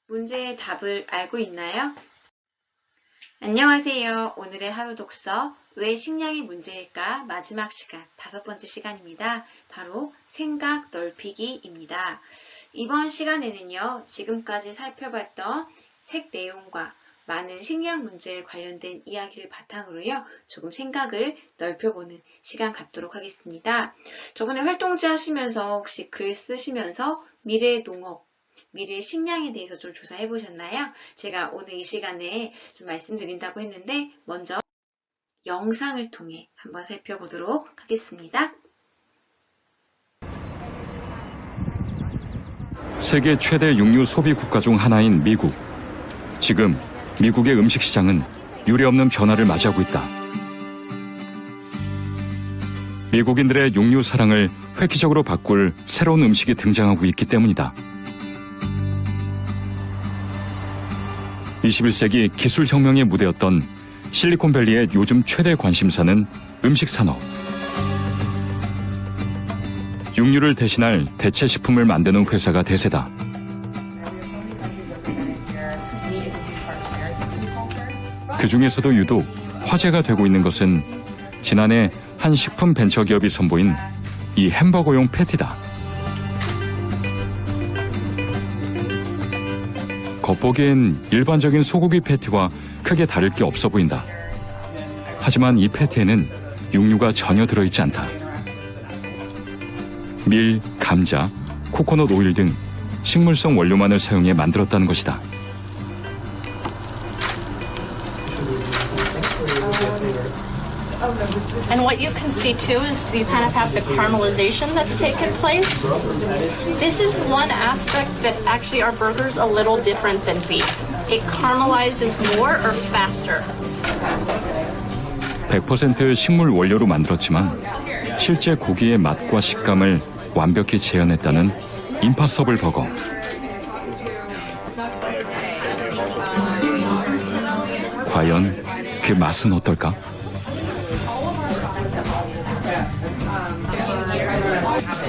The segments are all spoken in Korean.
문제의 답을 알고 있나요? 안녕하세요. 오늘의 하루 독서 왜 식량이 문제일까? 마지막 시간, 5번째 시간입니다. 바로 생각 넓히기입니다. 이번 시간에는요, 지금까지 살펴봤던 책 내용과 많은 식량 문제에 관련된 이야기를 바탕으로요, 조금 생각을 넓혀보는 시간 갖도록 하겠습니다. 저번에 활동지 하시면서 혹시 글 쓰시면서 미래 농업, 미래의 식량에 대해서 좀 조사해 보셨나요? 제가 오늘 이 시간에 좀 말씀드린다고 했는데 먼저 영상을 통해 한번 살펴보도록 하겠습니다. 세계 최대 육류 소비 국가 중 하나인 미국. 지금 미국의 음식 시장은 유례없는 변화를 맞이하고 있다. 미국인들의 육류 사랑을 획기적으로 바꿀 새로운 음식이 등장하고 있기 때문이다. 21세기 기술혁명의 무대였던 실리콘밸리의 요즘 최대 관심사는 음식 산업. 육류를 대신할 대체 식품을 만드는 회사가 대세다. 그 중에서도 유독 화제가 되고 있는 것은 지난해 한 식품 벤처기업이 선보인 이 햄버거용 패티다. 겉보기엔 일반적인 소고기 패티와 크게 다를 게 없어 보인다. 하지만 이 패티에는 육류가 전혀 들어있지 않다. 밀, 감자, 코코넛 오일 등 식물성 원료만을 사용해 만들었다는 것이다. And what you can see too is you kind of have the caramelization that's taken place. This is one aspect that actually our burger's a little different than beef. It caramelizes more or faster. 100% 식물 원료로 만들었지만 실제 고기의 맛과 식감을 완벽히 재현했다는 임파서블 버거. 과연 그 맛은 어떨까?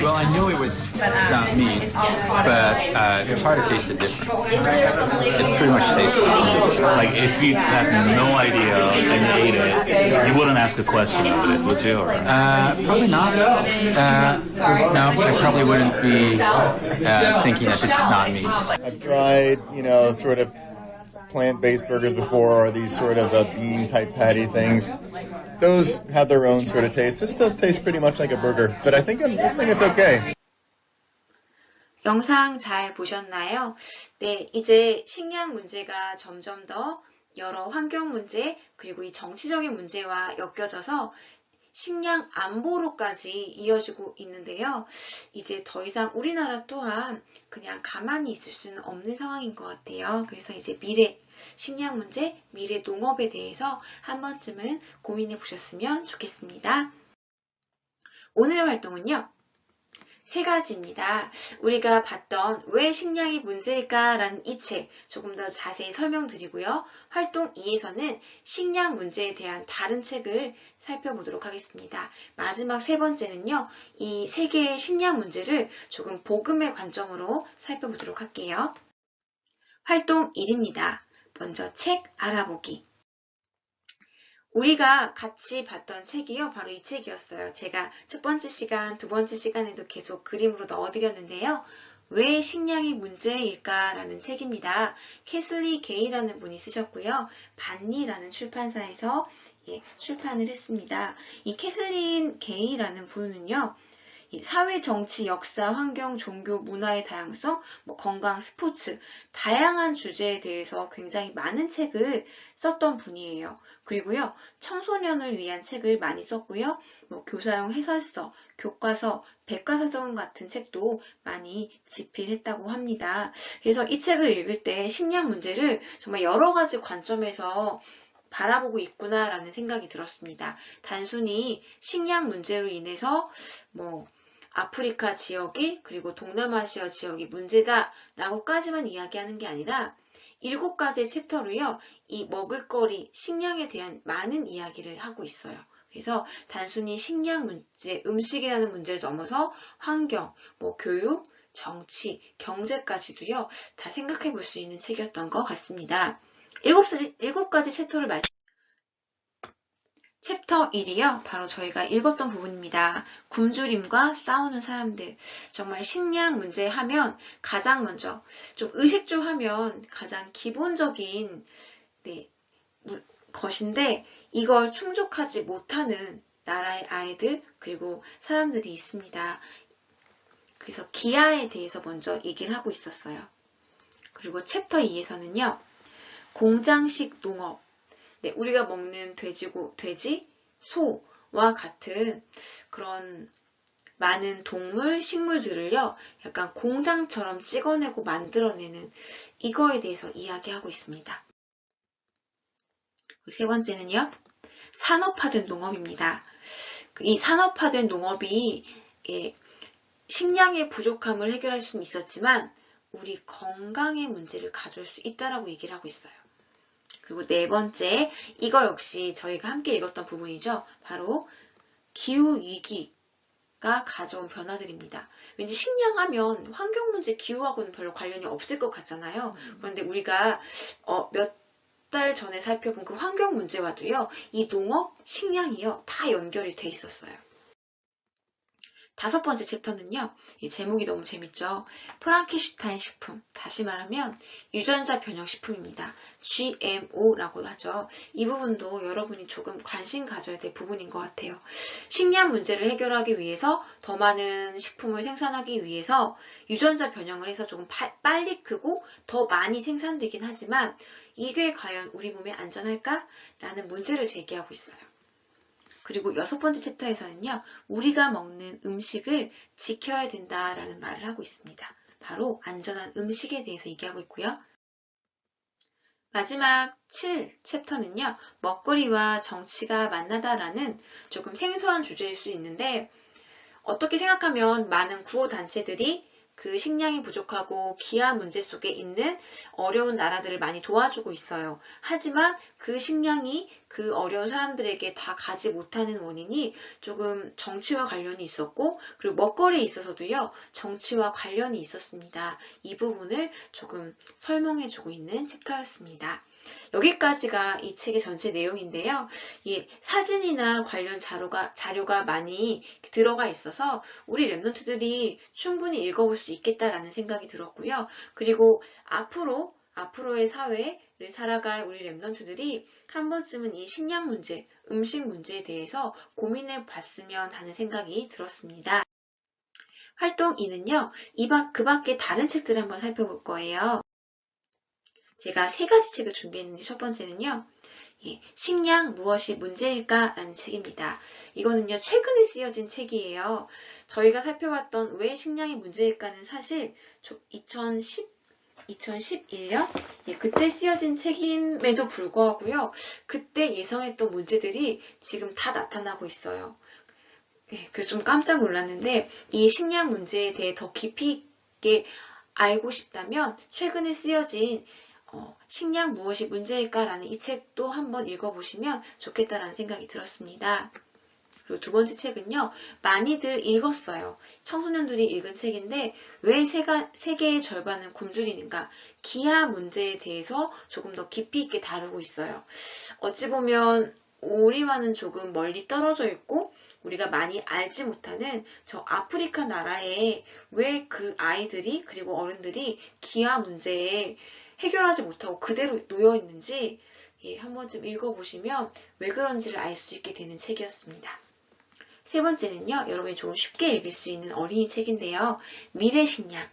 Well, I knew it was not meat, but it's hard to taste the difference. It pretty much tastes Like, if you had no idea and you ate it, you wouldn't ask a question of it, would you? Or? probably not. No, I probably wouldn't be thinking that this was not meat. I've tried, sort of plant-based burgers before, or these sort of bean-type patty things. Those have their own sort of taste. This does taste pretty much like a burger, but I think it's okay. 영상 잘 보셨나요? 네, 이제 식량 문제가 점점 더 여러 환경 문제, 그리고 이 정치적인 문제와 엮여져서 식량 안보로까지 이어지고 있는데요. 이제 더 이상 우리나라 또한 그냥 가만히 있을 수는 없는 상황인 것 같아요. 그래서 이제 미래 식량 문제, 미래 농업에 대해서 한 번쯤은 고민해 보셨으면 좋겠습니다. 오늘의 활동은요. 3가지입니다. 우리가 봤던 왜 식량이 문제일까 라는 이 책 조금 더 자세히 설명드리고요. 활동 2에서는 식량 문제에 대한 다른 책을 살펴보도록 하겠습니다. 마지막 3번째는요. 이 3개의 식량 문제를 조금 복음의 관점으로 살펴보도록 할게요. 활동 1입니다. 먼저 책 알아보기. 우리가 같이 봤던 책이요. 바로 이 책이었어요. 제가 첫 번째 시간, 두 번째 시간에도 계속 그림으로 넣어드렸는데요. 왜 식량이 문제일까? 라는 책입니다. 캐슬리 게이라는 분이 쓰셨고요. 반니라는 출판사에서 출판을 했습니다. 이 캐슬린 게이라는 분은요. 사회, 정치, 역사, 환경, 종교, 문화의 다양성, 건강, 스포츠, 다양한 주제에 대해서 굉장히 많은 책을 썼던 분이에요. 그리고요, 청소년을 위한 책을 많이 썼고요, 교사용 해설서, 교과서, 백과사전 같은 책도 많이 집필했다고 합니다. 그래서 이 책을 읽을 때 식량 문제를 정말 여러 가지 관점에서 바라보고 있구나라는 생각이 들었습니다. 단순히 식량 문제로 인해서 아프리카 지역이 그리고 동남아시아 지역이 문제다라고까지만 이야기하는 게 아니라 7가지의 챕터로요. 이 먹을거리, 식량에 대한 많은 이야기를 하고 있어요. 그래서 단순히 식량 문제, 음식이라는 문제를 넘어서 환경, 교육, 정치, 경제까지도요, 다 생각해 볼 수 있는 책이었던 것 같습니다. 7가지 챕터를 챕터 1이요. 바로 저희가 읽었던 부분입니다. 굶주림과 싸우는 사람들. 정말 식량 문제 하면 가장 먼저 좀 의식주 하면 가장 기본적인 것인데 이걸 충족하지 못하는 나라의 아이들 그리고 사람들이 있습니다. 그래서 기아에 대해서 먼저 얘기를 하고 있었어요. 그리고 챕터 2에서는요. 공장식 농업. 우리가 먹는 돼지, 소와 같은 그런 많은 동물, 식물들을요, 약간 공장처럼 찍어내고 만들어내는 이거에 대해서 이야기하고 있습니다. 세 번째는요, 산업화된 농업입니다. 이 산업화된 농업이 식량의 부족함을 해결할 수는 있었지만 우리 건강의 문제를 가져올 수 있다라고 얘기를 하고 있어요. 그리고 네 번째, 이거 역시 저희가 함께 읽었던 부분이죠. 바로 기후위기가 가져온 변화들입니다. 왠지 식량하면 환경문제, 기후하고는 별로 관련이 없을 것 같잖아요. 그런데 우리가 몇 달 전에 살펴본 그 환경 문제와도요, 이 농업, 식량이요, 다 연결이 돼 있었어요. 5번째 챕터는요, 이 제목이 너무 재밌죠. 프랑켄슈타인 식품, 다시 말하면 유전자 변형 식품입니다. GMO라고 하죠. 이 부분도 여러분이 조금 관심 가져야 될 부분인 것 같아요. 식량 문제를 해결하기 위해서 더 많은 식품을 생산하기 위해서 유전자 변형을 해서 조금 빨리 크고 더 많이 생산되긴 하지만 이게 과연 우리 몸에 안전할까? 라는 문제를 제기하고 있어요. 그리고 6번째 챕터에서는요, 우리가 먹는 음식을 지켜야 된다라는 말을 하고 있습니다. 바로 안전한 음식에 대해서 얘기하고 있고요. 마지막 7챕터는요, 먹거리와 정치가 만나다라는 조금 생소한 주제일 수 있는데, 어떻게 생각하면 많은 구호단체들이 그 식량이 부족하고 기아 문제 속에 있는 어려운 나라들을 많이 도와주고 있어요. 하지만 그 식량이 그 어려운 사람들에게 다 가지 못하는 원인이 조금 정치와 관련이 있었고 그리고 먹거리에 있어서도요. 정치와 관련이 있었습니다. 이 부분을 조금 설명해주고 있는 챕터였습니다. 여기까지가 이 책의 전체 내용인데요. 이 사진이나 관련 자료가 많이 들어가 있어서 우리 랩런트들이 충분히 읽어볼 수 있겠다라는 생각이 들었고요. 그리고 앞으로의 사회를 살아갈 우리 랩런트들이 한 번쯤은 이 식량 문제, 음식 문제에 대해서 고민해 봤으면 하는 생각이 들었습니다. 활동 2는요. 그 밖에 다른 책들을 한번 살펴볼 거예요. 제가 3가지 책을 준비했는데 첫 번째는요. 식량 무엇이 문제일까? 라는 책입니다. 이거는요. 최근에 쓰여진 책이에요. 저희가 살펴봤던 왜 식량이 문제일까는 사실 2011년? 그때 쓰여진 책임에도 불구하고요. 그때 예상했던 문제들이 지금 다 나타나고 있어요. 그래서 좀 깜짝 놀랐는데 이 식량 문제에 대해 더 깊이 있게 알고 싶다면 최근에 쓰여진 식량 무엇이 문제일까라는 이 책도 한번 읽어보시면 좋겠다라는 생각이 들었습니다. 그리고 두 번째 책은요. 많이들 읽었어요. 청소년들이 읽은 책인데 왜 세계의 절반은 굶주리는가? 기아 문제에 대해서 조금 더 깊이 있게 다루고 있어요. 어찌 보면 우리와는 조금 멀리 떨어져 있고 우리가 많이 알지 못하는 저 아프리카 나라에 왜 그 아이들이 그리고 어른들이 기아 문제에 해결하지 못하고 그대로 놓여 있는지 한 번쯤 읽어보시면 왜 그런지를 알 수 있게 되는 책이었습니다. 세 번째는요. 여러분이 조금 쉽게 읽을 수 있는 어린이 책인데요. 미래 식량.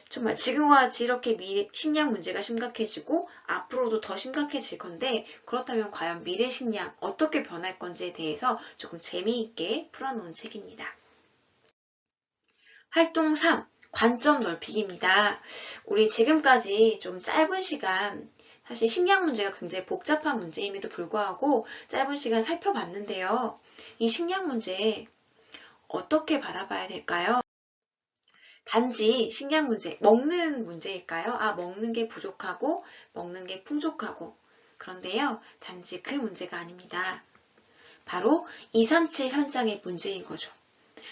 정말 지금과 같이 이렇게 식량 문제가 심각해지고 앞으로도 더 심각해질 건데 그렇다면 과연 미래 식량 어떻게 변할 건지에 대해서 조금 재미있게 풀어놓은 책입니다. 활동 3. 관점 넓히기입니다. 우리 지금까지 좀 짧은 시간 사실 식량 문제가 굉장히 복잡한 문제임에도 불구하고 짧은 시간 살펴봤는데요. 이 식량 문제 어떻게 바라봐야 될까요? 단지 식량 문제, 먹는 문제일까요? 먹는 게 부족하고 먹는 게 풍족하고 그런데요. 단지 그 문제가 아닙니다. 바로 237 현장의 문제인 거죠.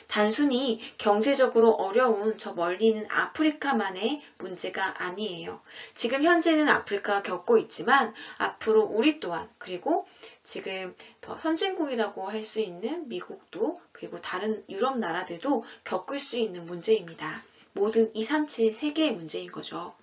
단순히 경제적으로 어려운 저 멀리 있는 아프리카만의 문제가 아니에요. 지금 현재는 아프리카가 겪고 있지만 앞으로 우리 또한, 그리고 지금 더 선진국이라고 할 수 있는 미국도, 그리고 다른 유럽 나라들도 겪을 수 있는 문제입니다. 모든 237 세계의 문제인 거죠.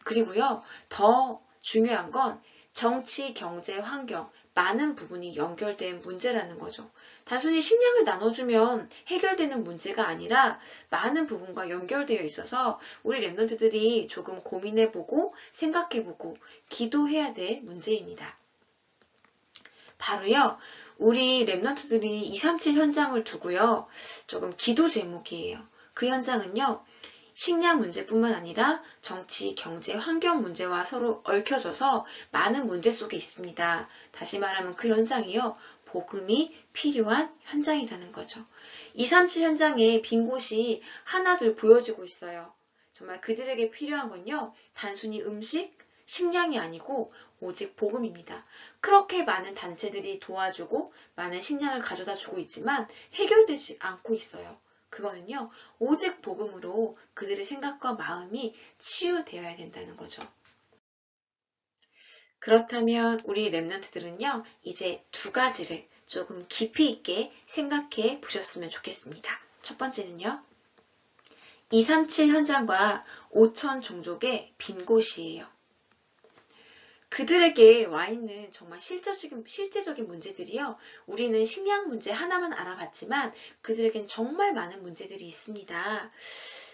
그리고요, 더 중요한 건 정치, 경제, 환경, 많은 부분이 연결된 문제라는 거죠. 단순히 식량을 나눠주면 해결되는 문제가 아니라 많은 부분과 연결되어 있어서 우리 랩런트들이 조금 고민해보고 생각해보고 기도해야 될 문제입니다. 바로요, 우리 랩런트들이 237 현장을 두고요, 조금 기도 제목이에요. 그 현장은요, 식량 문제뿐만 아니라 정치, 경제, 환경 문제와 서로 얽혀져서 많은 문제 속에 있습니다. 다시 말하면 그 현장이요, 복음이 필요한 현장이라는 거죠. 237 현장에 빈 곳이 하나둘 보여지고 있어요. 정말 그들에게 필요한 건요, 단순히 음식, 식량이 아니고 오직 복음입니다. 그렇게 많은 단체들이 도와주고 많은 식량을 가져다 주고 있지만 해결되지 않고 있어요. 그거는요, 오직 복음으로 그들의 생각과 마음이 치유되어야 된다는 거죠. 그렇다면 우리 랩런트들은요, 이제 두 가지를 조금 깊이 있게 생각해 보셨으면 좋겠습니다. 첫 번째는요, 237 현장과 5천 종족의 빈 곳이에요. 그들에게 와 있는 정말 실제적인 문제들이요, 우리는 식량 문제 하나만 알아봤지만 그들에겐 정말 많은 문제들이 있습니다.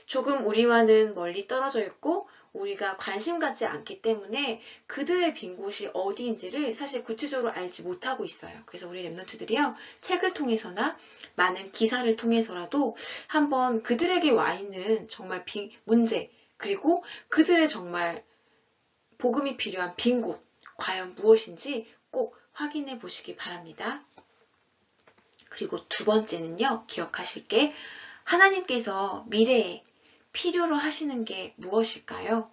조금 우리와는 멀리 떨어져 있고 우리가 관심 갖지 않기 때문에 그들의 빈 곳이 어디인지를 사실 구체적으로 알지 못하고 있어요. 그래서 우리 랩런트들이요, 책을 통해서나 많은 기사를 통해서라도 한번 그들에게 와 있는 정말 빈 문제, 그리고 그들의 정말 복음이 필요한 빈 곳, 과연 무엇인지 꼭 확인해 보시기 바랍니다. 그리고 두 번째는요, 기억하실 게, 하나님께서 미래에 필요로 하시는 게 무엇일까요?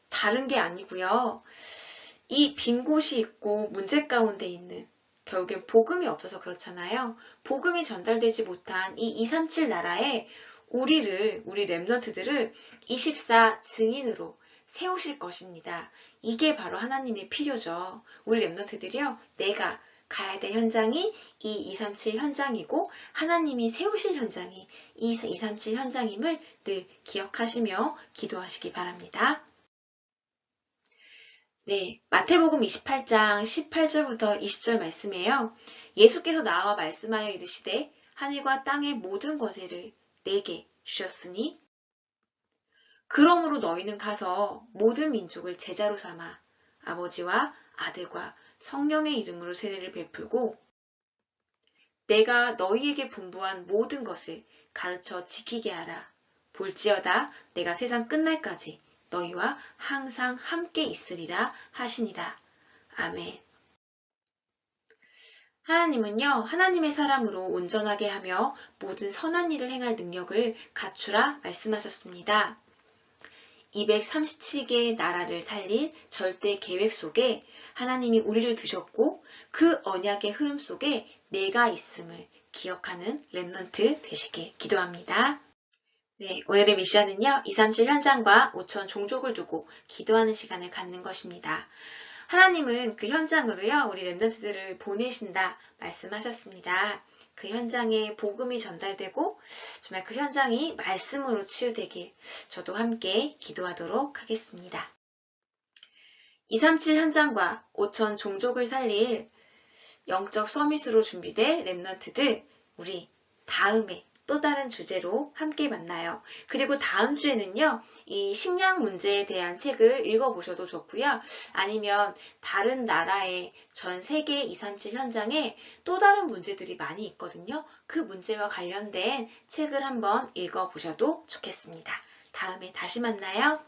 다른 게 아니고요, 이 빈 곳이 있고 문제 가운데 있는, 결국엔 복음이 없어서 그렇잖아요. 복음이 전달되지 못한 이 237 나라에 우리 랩런트들을 24 증인으로 세우실 것입니다. 이게 바로 하나님의 필요죠. 우리 랩런트들이요, 내가 가야 될 현장이 이 237 현장이고 하나님이 세우실 현장이 이 237 현장임을 늘 기억하시며 기도하시기 바랍니다. 네, 마태복음 28장 18절부터 20절 말씀이에요. 예수께서 나와 말씀하여 이르시되 하늘과 땅의 모든 권세를 내게 주셨으니 그러므로 너희는 가서 모든 민족을 제자로 삼아 아버지와 아들과 성령의 이름으로 세례를 베풀고 내가 너희에게 분부한 모든 것을 가르쳐 지키게 하라. 볼지어다 내가 세상 끝날까지 너희와 항상 함께 있으리라 하시니라. 아멘. 하나님은요, 하나님의 사람으로 온전하게 하며 모든 선한 일을 행할 능력을 갖추라 말씀하셨습니다. 237개의 나라를 살릴 절대 계획 속에 하나님이 우리를 두셨고 그 언약의 흐름 속에 내가 있음을 기억하는 랩런트 되시길 기도합니다. 네, 오늘의 미션은요, 237 현장과 5천 종족을 두고 기도하는 시간을 갖는 것입니다. 하나님은 그 현장으로요, 우리 랩런트들을 보내신다 말씀하셨습니다. 그 현장에 복음이 전달되고 정말 그 현장이 말씀으로 치유되길 저도 함께 기도하도록 하겠습니다. 237 현장과 5천 종족을 살릴 영적 서밋으로 준비될 랩런트들, 우리 다음에 또 다른 주제로 함께 만나요. 그리고 다음 주에는요, 이 식량 문제에 대한 책을 읽어보셔도 좋고요. 아니면 다른 나라의 전 세계 237 현장에 또 다른 문제들이 많이 있거든요. 그 문제와 관련된 책을 한번 읽어보셔도 좋겠습니다. 다음에 다시 만나요.